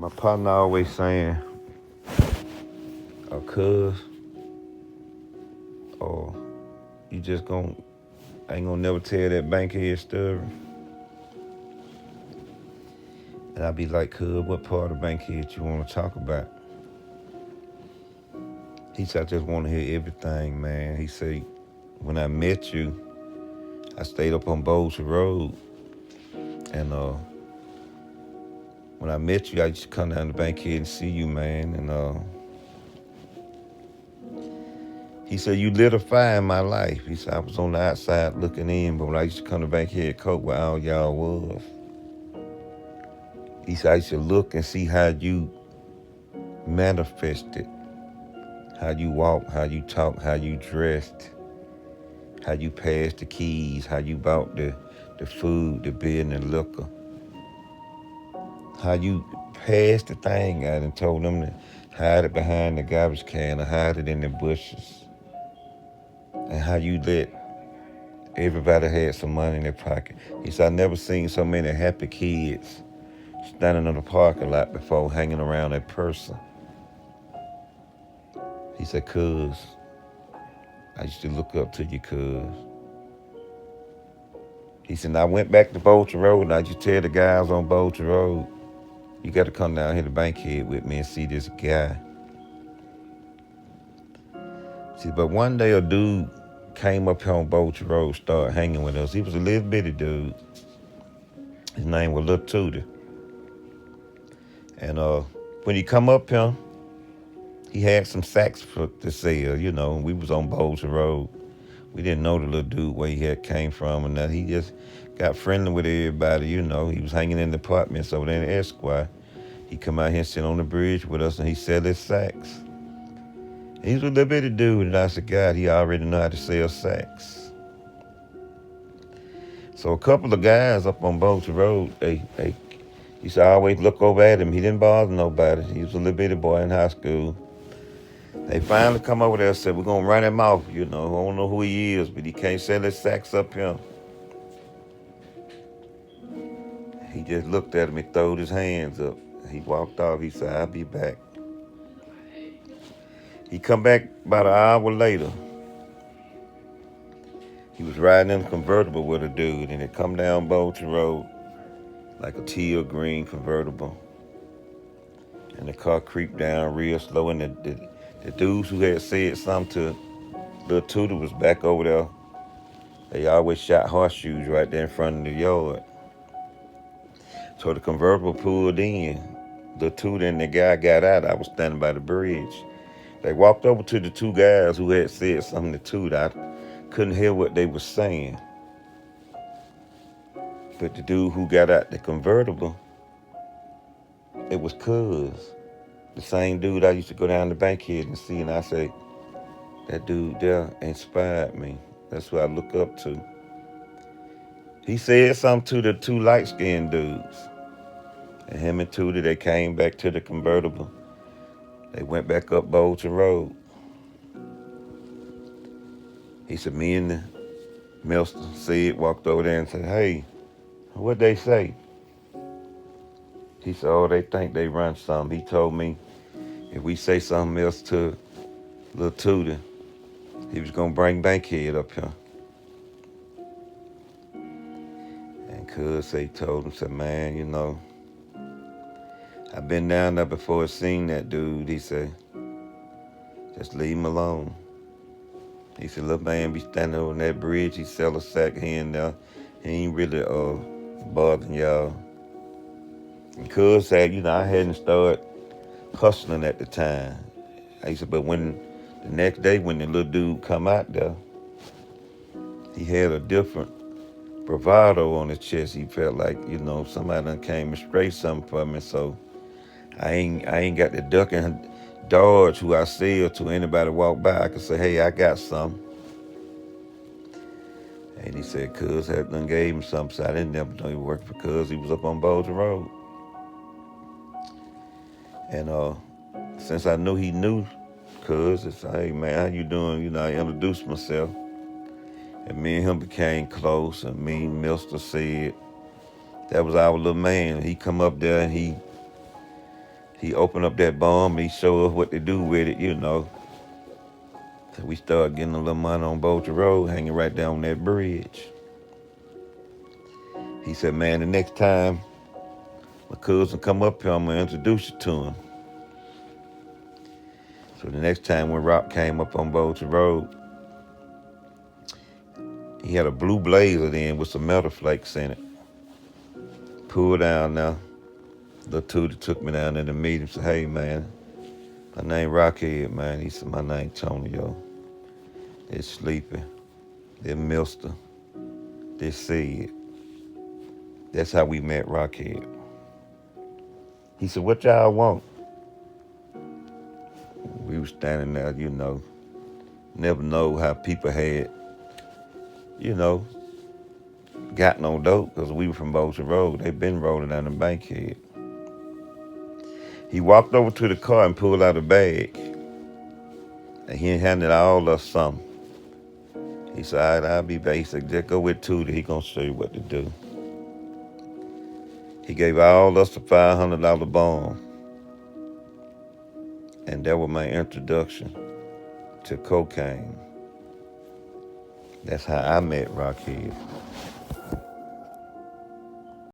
My partner always saying, cuz, or you just ain't gonna never tell that Bankhead story. And I be like, cuz, what part of Bankhead you wanna talk about? He said, I just wanna hear everything, man. He said, when I met you, I stayed up on Bowles Road. And when I met you, I used to come down to Bankhead and see you, man. And he said, you lit a fire in my life. He said, I was on the outside looking in, but when I used to come to Bankhead Coke where all y'all was, he said, I used to look and see how you manifested, how you walked, how you talked, how you dressed, how you passed the keys, how you bought the food, the beer, and the liquor, how you passed the thing out and told them to hide it behind the garbage can or hide it in the bushes, and how you let everybody had some money in their pocket. He said, I never seen so many happy kids standing in the parking lot before hanging around a person. He said, cuz, I used to look up to you, cuz. He said, I went back to Bolton Road and I just tell the guys on Bolton Road, you got to come down here to Bankhead with me and see this guy. See, but one day a dude came up here on Bolton Road, started hanging with us. He was a little bitty dude. His name was Lil Tootie. And when he come up here, he had some sacks to sell, you know. We was on Bolton Road. We didn't know the little dude where he had came from and that. He just got friendly with everybody, you know. He was hanging in the apartments over there in Esquire. He come out here and sit on the bridge with us and he sell his sacks. He was a little bitty dude and I said, God, he already know how to sell sacks. So a couple of guys up on Bolton Road, they used to always look over at him. He didn't bother nobody. He was a little bitty boy in high school. They finally come over there and said, we're going to run him off, you know. I don't know who he is, but he can't sell his sacks up here. He just looked at him, he throwed his hands up. He walked off, he said, I'll be back. He come back about an hour later. He was riding in a convertible with a dude, and it come down Bolton Road like a teal green convertible. And the car creeped down real slow, and the dudes who had said something to Lil Tootie was back over there. They always shot horseshoes right there in front of the yard. So the convertible pulled in. The Tootie and the guy got out. I was standing by the bridge. They walked over to the two guys who had said something to Tootie. I couldn't hear what they were saying. But the dude who got out the convertible, it was Cuz. The same dude I used to go down to Bankhead and see, and I say, that dude there inspired me. That's who I look up to. He said something to the two light-skinned dudes. And him and Tootie, they came back to the convertible. They went back up Bolton Road. He said, me and the Milster said, walked over there and said, hey, what'd they say? He said, oh, they think they run something. He told me if we say something else to Lil Tootie, he was gonna bring Bankhead up here. And Cuz he told him, said, man, you know, I've been down there before and seen that dude. He said, just leave him alone. He said, little man be standing on that bridge. He sell a sack here and there. He ain't really bothering y'all. And Cuz said, you know, I hadn't started hustling at the time. He said, but when the next day when the little dude come out there, he had a different bravado on his chest. He felt like, you know, somebody done came and sprayed something for me. So I ain't got to duck and dodge who I sell to. Anybody walk by, I could say, hey, I got some. And he said, Cuz had done gave him something. So I didn't never know he worked for Cuz. He was up on Bolton Road. And since I knew he knew Cuz, I said, hey man, how you doing? You know, I introduced myself. And me and him became close. And me and Milster said, that was our little man. He come up there and he He opened up that bomb and he showed us what to do with it, you know. So we started getting a little money on Boulder Road, hanging right down that bridge. He said, man, the next time my cousin come up here, I'm going to introduce you to him. So the next time when Rock came up on Boulder Road, he had a blue blazer then with some metal flakes in it. Pulled down now. The tutor took me down there to meet him. Said, hey, man, my name Rockhead, man. He said, my name Tonio. It's Sleepy. They're Mister. They're Sid. That's how we met Rockhead. He said, what y'all want? We was standing there, you know. Never know how people had, you know, got no dope because we were from Boulder Road. They'd been rolling down in Bankhead. He walked over to the car and pulled out a bag. And he handed all us something. He said, all right, I'll be back. He said, just go with Tootie. He gonna show you what to do. He gave all us a $500 bond. And that was my introduction to cocaine. That's how I met Rockhead.